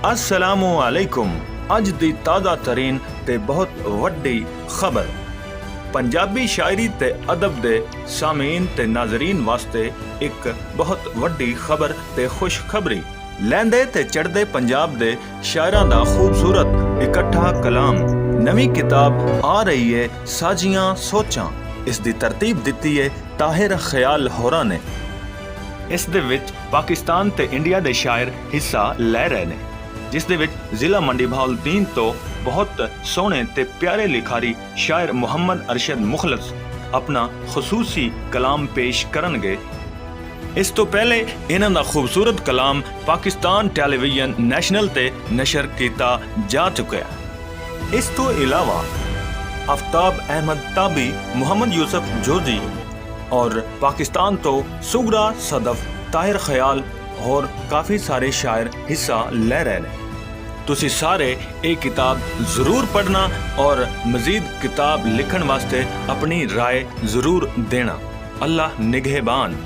अस्सलामु अलैकुम। अज दी ताज़ा तरीन ते बहुत वड्डी खबर पंजाबी शायरी ते अदब दे सामीन ते नाजरीन वास्ते एक बहुत वड्डी खबर ते खुशखबरी। लैंदे ते चढ़दे पंजाब दे शायरां दा खूबसूरत इकट्ठा कलाम नवी किताब आ रही है साजियां सोचां। इस दी तरतीब दिती है ताहिर ख्याल होरा ने। इस दे विच पाकिस्तान ते इंडिया दे शायर हिस्सा लै रहे ने, जिस दे विच जिला मंडी बहाउद्दीन तो बहुत सोहने ते प्यारे लिखारी शायर मुहम्मद अरशद मुखलस अपना खसूसी कलाम पेश करनगे। इस तो पहले इन्हां दा खूबसूरत कलाम पाकिस्तान टेलीविजन नेशनल ते नशर किया जा चुका है। इस तो इलावा आफ्ताब अहमद ताबी, मोहम्मद यूसुफ जोजी और पाकिस्तान तो सुगरा सदफ, ताहिर ख्याल और काफ़ी सारे शायर हिस्सा ले रहे हैं। तुसी सारे ये किताब ज़रूर पढ़ना और मज़ीद किताब लिखण वास्ते अपनी राय ज़रूर देना। अल्लाह निगहबान।